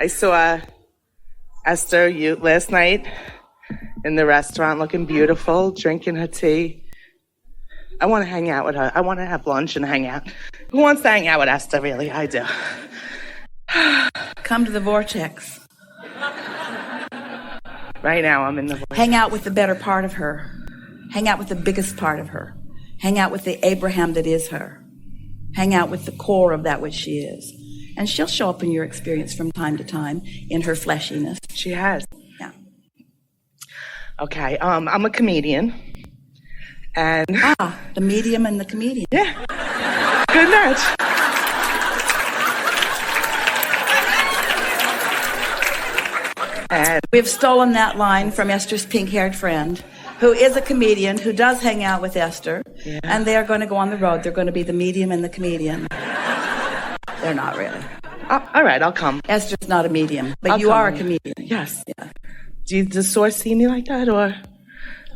I saw Esther last night in the restaurant looking beautiful, drinking her tea. I want to hang out with her. I want to have lunch and hang out. Who wants to hang out with Esther, really? I do. Come to the Vortex. Right now, I'm in the Vortex. Hang out with the better part of her. Hang out with the biggest part of her. Hang out with the Abraham that is her. Hang out with the core of that which she is. And she'll show up in your experience from time to time in her fleshiness. She has. Yeah. Okay, I'm a comedian. And the medium and the comedian. Yeah. Good match. And we've stolen that line from Esther's pink-haired friend, who is a comedian, who does hang out with Esther. Yeah. And they are going to go on the road. They're going to be the medium and the comedian. They're not really. All right, I'll come. Esther's not a medium, but you are a comedian. Yes. Yeah. Does the source see me like that, or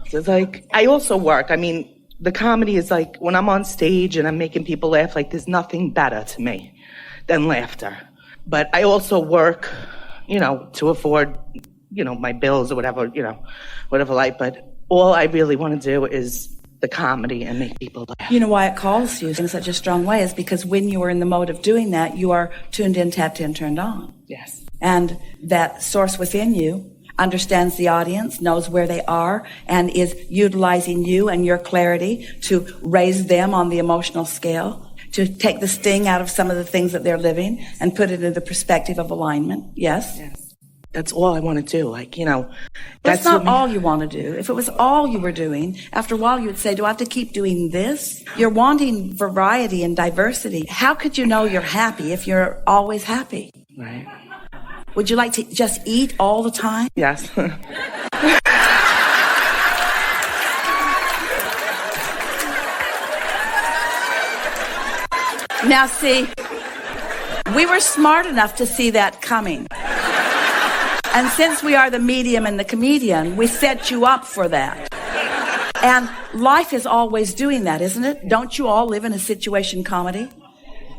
it's like I also work? I mean, the comedy is like when I'm on stage and I'm making people laugh. Like there's nothing better to me than laughter. But I also work, to afford, my bills or whatever, whatever like. But all I really want to do is the comedy and make people laugh. You know why it calls you in such a strong way is because when you are in the mode of doing that, you are tuned in, tapped in, turned on. Yes. And that source within you understands the audience, knows where they are, and is utilizing you and your clarity to raise them on the emotional scale, to take the sting out of some of the things that they're living and put it in the perspective of alignment. Yes? Yes. That's all I want to do. That's not all you want to do. If it was all you were doing, after a while you would say, do I have to keep doing this? You're wanting variety and diversity. How could you know you're happy if you're always happy? Right. Would you like to just eat all the time? Yes. Now see, we were smart enough to see that coming. And since we are the medium and the comedian, we set you up for that. And life is always doing that, isn't it? Don't you all live in a situation comedy?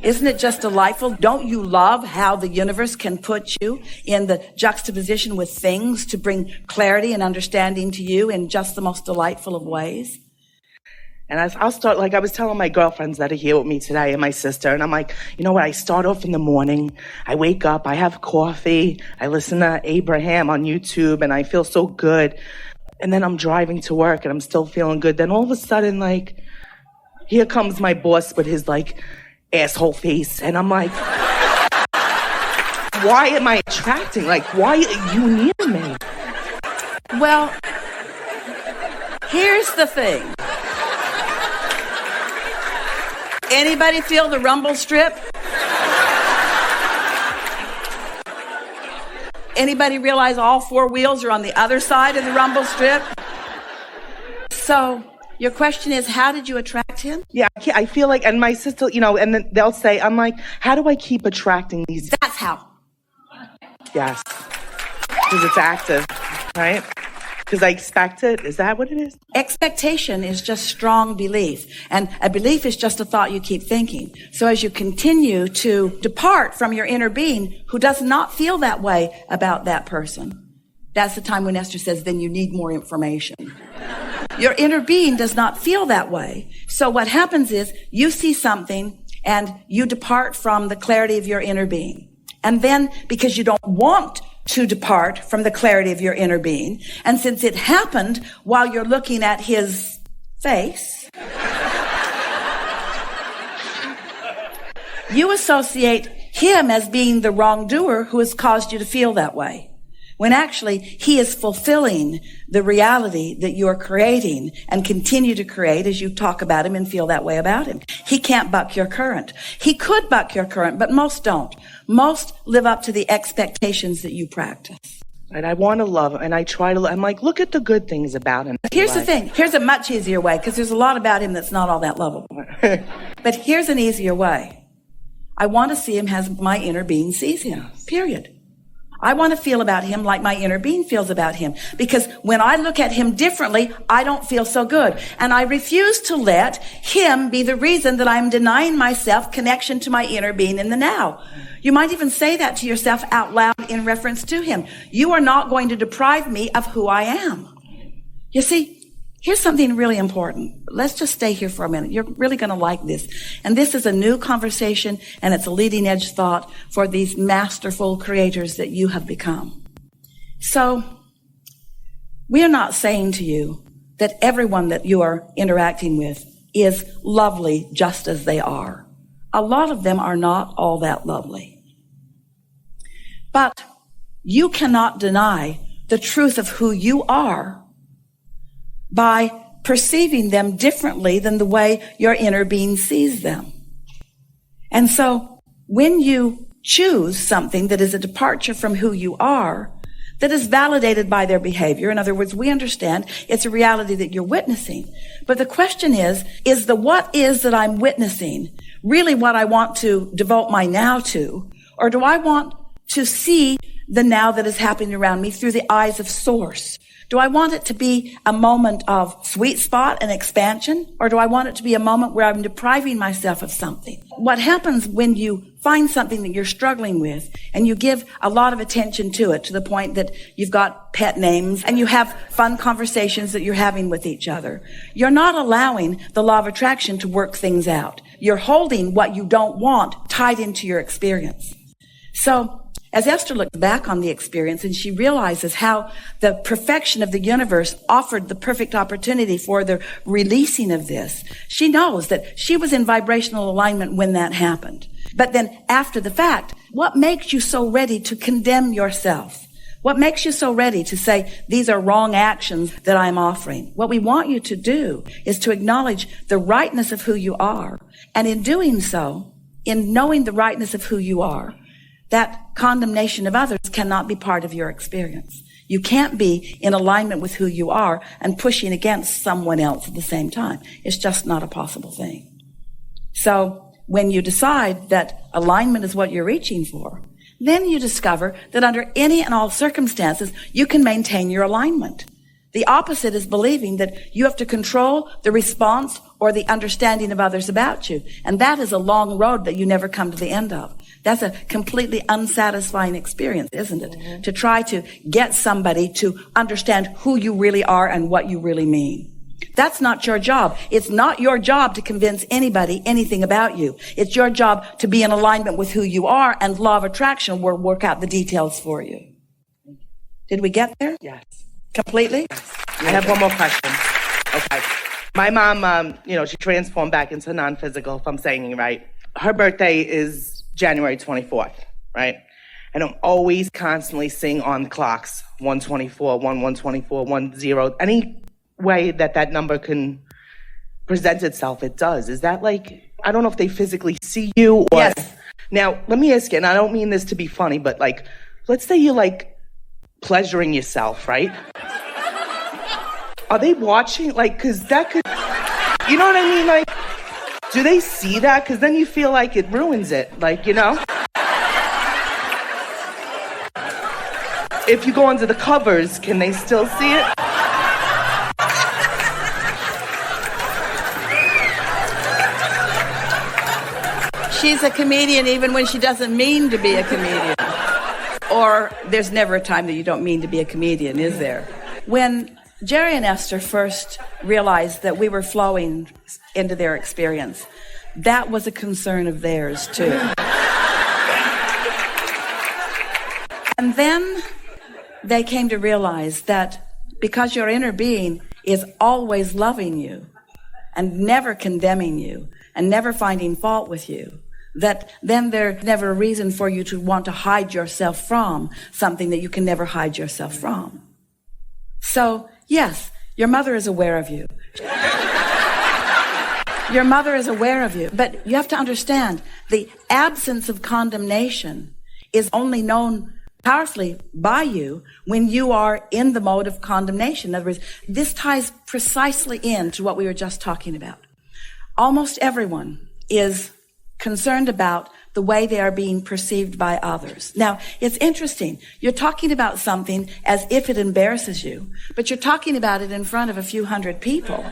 Isn't it just delightful? Don't you love how the universe can put you in the juxtaposition with things to bring clarity and understanding to you in just the most delightful of ways? And I'll start, I was telling my girlfriends that are here with me today and my sister, and I'm like, you know what, I start off in the morning, I wake up, I have coffee, I listen to Abraham on YouTube, and I feel so good. And then I'm driving to work, and I'm still feeling good. Then all of a sudden, here comes my boss with his, asshole face, and I'm like, why am I attracting? Why are you near me? Well, here's the thing. Anybody feel the rumble strip? Anybody realize all four wheels are on the other side of the rumble strip? So your question is, how did you attract him? Yeah, I feel and my sister, and then they'll say, I'm like, how do I keep attracting these? That's how. Yes. Because it's active, right? Because I expect it. Is that what it is? Expectation is just strong belief. And a belief is just a thought you keep thinking. So as you continue to depart from your inner being who does not feel that way about that person, that's the time when Esther says, then you need more information. Your inner being does not feel that way. So what happens is you see something and you depart from the clarity of your inner being. And then because you don't want to depart from the clarity of your inner being, and since it happened while you're looking at his face, you associate him as being the wrongdoer who has caused you to feel that way, when actually he is fulfilling the reality that you're creating and continue to create as you talk about him and feel that way about him. He can't buck your current. He could buck your current, but most don't. Most live up to the expectations that you practice. And I want to love him, and I try to, I'm like, look at the good things about him. Here's the thing. Here's a much easier way, because there's a lot about him that's not all that lovable. But here's an easier way. I want to see him as my inner being sees him, period. I want to feel about him like my inner being feels about him. Because when I look at him differently, I don't feel so good. And I refuse to let him be the reason that I'm denying myself connection to my inner being in the now. You might even say that to yourself out loud in reference to him. You are not going to deprive me of who I am. You see, here's something really important. Let's just stay here for a minute. You're really going to like this. And this is a new conversation, and it's a leading edge thought for these masterful creators that you have become. So, we are not saying to you that everyone that you are interacting with is lovely just as they are. A lot of them are not all that lovely. But you cannot deny the truth of who you are by perceiving them differently than the way your inner being sees them. And so when you choose something that is a departure from who you are, that is validated by their behavior, in other words, we understand it's a reality that you're witnessing. But the question is the what is that I'm witnessing really what I want to devote my now to? Or do I want to see the now that is happening around me through the eyes of source? Do I want it to be a moment of sweet spot and expansion? Or do I want it to be a moment where I'm depriving myself of something? What happens when you find something that you're struggling with and you give a lot of attention to it to the point that you've got pet names and you have fun conversations that you're having with each other? You're not allowing the law of attraction to work things out. You're holding what you don't want tied into your experience. So, as Esther looked back on the experience and she realizes how the perfection of the universe offered the perfect opportunity for the releasing of this, she knows that she was in vibrational alignment when that happened. But then after the fact, what makes you so ready to condemn yourself? What makes you so ready to say, these are wrong actions that I'm offering? What we want you to do is to acknowledge the rightness of who you are. And in doing so, in knowing the rightness of who you are, that condemnation of others cannot be part of your experience. You can't be in alignment with who you are and pushing against someone else at the same time. It's just not a possible thing. So when you decide that alignment is what you're reaching for, then you discover that under any and all circumstances, you can maintain your alignment. The opposite is believing that you have to control the response or the understanding of others about you. And that is a long road that you never come to the end of. That's a completely unsatisfying experience, isn't it? Mm-hmm. To try to get somebody to understand who you really are and what you really mean. That's not your job. It's not your job to convince anybody anything about you. It's your job to be in alignment with who you are, and law of attraction will work out the details for you. Did we get there? Yes. Completely? Yes. I have one more question. Okay. My mom, she transformed back into non-physical, if I'm saying it right. Her birthday is January 24th, right? And I'm always constantly seeing on the clocks, 124, 124, 10, any way that number can present itself, it does. Is that like, I don't know if they physically see you or... Yes. Now, let me ask you, and I don't mean this to be funny, but like, let's say you're like pleasuring yourself, right? Are they watching? Like, cause that could, you know what I mean? Like, do they see that? Because then you feel like it ruins it. Like, If you go under the covers, can they still see it? She's a comedian even when she doesn't mean to be a comedian. Or there's never a time that you don't mean to be a comedian, is there? When Jerry and Esther first realized that we were flowing into their experience, that was a concern of theirs too. And then they came to realize that because your inner being is always loving you and never condemning you and never finding fault with you, that then there's never a reason for you to want to hide yourself from something that you can never hide yourself from. So, yes, your mother is aware of you. Your mother is aware of you. But you have to understand, the absence of condemnation is only known powerfully by you when you are in the mode of condemnation. In other words, this ties precisely into what we were just talking about. Almost everyone is concerned about the way they are being perceived by others. Now, it's interesting. You're talking about something as if it embarrasses you, but you're talking about it in front of a few hundred people.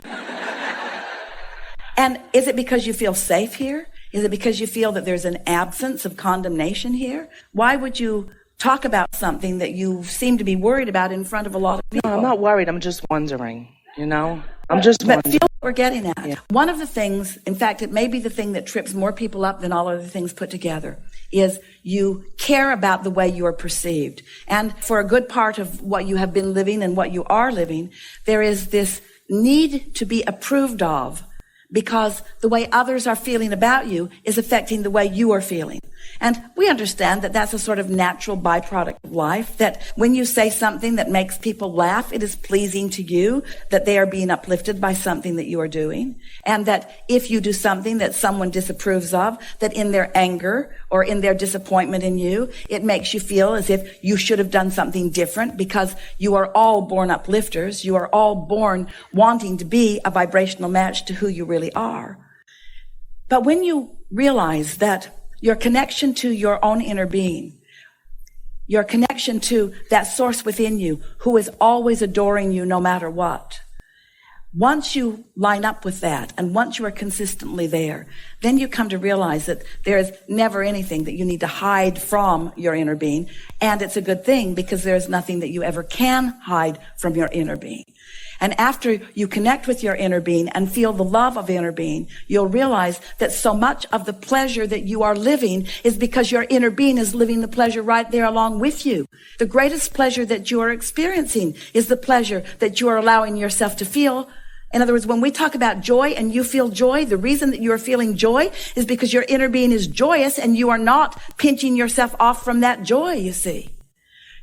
And is it because you feel safe here? Is it because you feel that there's an absence of condemnation here? Why would you talk about something that you seem to be worried about in front of a lot of people? No, I'm not worried. I'm just wondering, I'm just wondering. But feel what we're getting at. Yeah. One of the things, in fact, it may be the thing that trips more people up than all other things put together, is you care about the way you are perceived. And for a good part of what you have been living and what you are living, there is this need to be approved of, because the way others are feeling about you is affecting the way you are feeling. And we understand that that's a sort of natural byproduct of life, that when you say something that makes people laugh, it is pleasing to you, that they are being uplifted by something that you are doing. And that if you do something that someone disapproves of, that in their anger or in their disappointment in you, it makes you feel as if you should have done something different, because you are all born uplifters. You are all born wanting to be a vibrational match to who you really are. But when you realize that your connection to your own inner being, your connection to that source within you who is always adoring you no matter what, once you line up with that and once you are consistently there, then you come to realize that there is never anything that you need to hide from your inner being. And it's a good thing, because there is nothing that you ever can hide from your inner being. And after you connect with your inner being and feel the love of inner being, you'll realize that so much of the pleasure that you are living is because your inner being is living the pleasure right there along with you. The greatest pleasure that you are experiencing is the pleasure that you are allowing yourself to feel. In other words, when we talk about joy and you feel joy, the reason that you are feeling joy is because your inner being is joyous and you are not pinching yourself off from that joy, you see.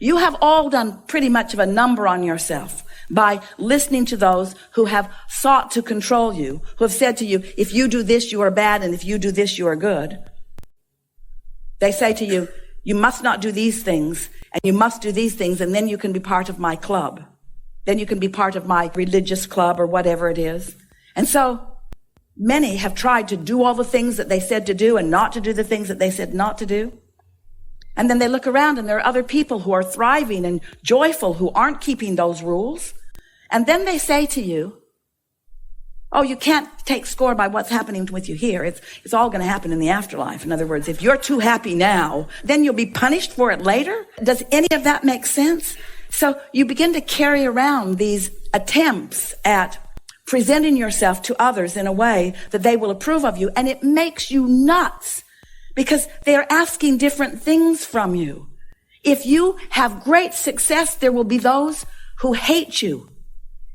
You have all done pretty much of a number on yourself by listening to those who have sought to control you, who have said to you, if you do this, you are bad, and if you do this, you are good. They say to you, you must not do these things, and you must do these things, and then you can be part of my club. Then you can be part of my religious club or whatever it is. And so many have tried to do all the things that they said to do and not to do the things that they said not to do. And then they look around and there are other people who are thriving and joyful who aren't keeping those rules. And then they say to you, oh, you can't take score by what's happening with you here. It's all going to happen in the afterlife. In other words, if you're too happy now, then you'll be punished for it later. Does any of that make sense? So you begin to carry around these attempts at presenting yourself to others in a way that they will approve of you. And it makes you nuts, because they are asking different things from you. If you have great success, there will be those who hate you.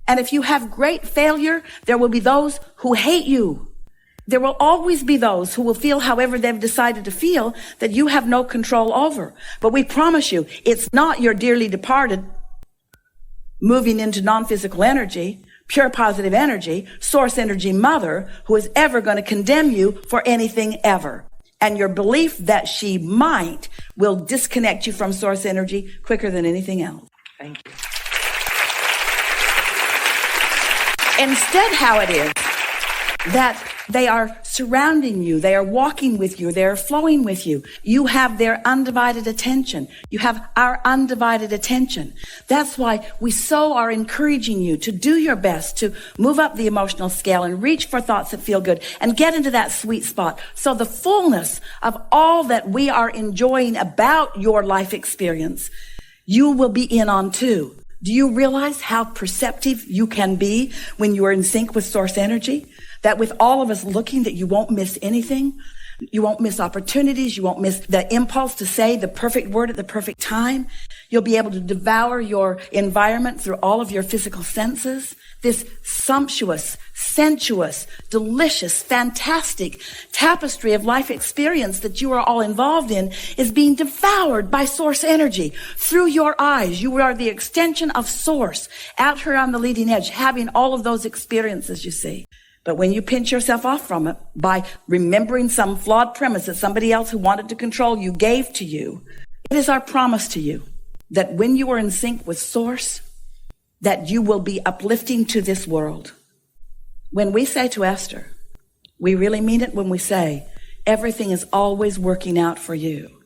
And if you have great failure, there will be those who hate you. There will always be those who will feel however they've decided to feel that you have no control over. But we promise you, it's not your dearly departed moving into non-physical energy, pure positive energy, source energy mother, who is ever going to condemn you for anything ever. And your belief that she might will disconnect you from source energy quicker than anything else. Thank you. Instead, how it is that they are surrounding you, they are walking with you, they are flowing with you. You have their undivided attention. You have our undivided attention. That's why we so are encouraging you to do your best to move up the emotional scale and reach for thoughts that feel good and get into that sweet spot. So the fullness of all that we are enjoying about your life experience, you will be in on too. Do you realize how perceptive you can be when you are in sync with source energy? That with all of us looking, that you won't miss anything. You won't miss opportunities. You won't miss the impulse to say the perfect word at the perfect time. You'll be able to devour your environment through all of your physical senses. This sumptuous, sensuous, delicious, fantastic tapestry of life experience that you are all involved in is being devoured by source energy through your eyes. You are the extension of source out here on the leading edge, having all of those experiences, you see. But when you pinch yourself off from it by remembering some flawed premise that somebody else who wanted to control you gave to you, it is our promise to you that when you are in sync with source, that you will be uplifting to this world. When we say to Esther, we really mean it when we say, everything is always working out for you.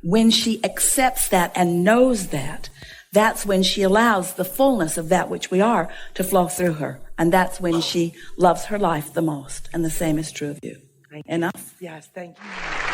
When she accepts that and knows that, that's when she allows the fullness of that which we are to flow through her. And that's when she loves her life the most. And the same is true of you. Enough? Yes, thank you.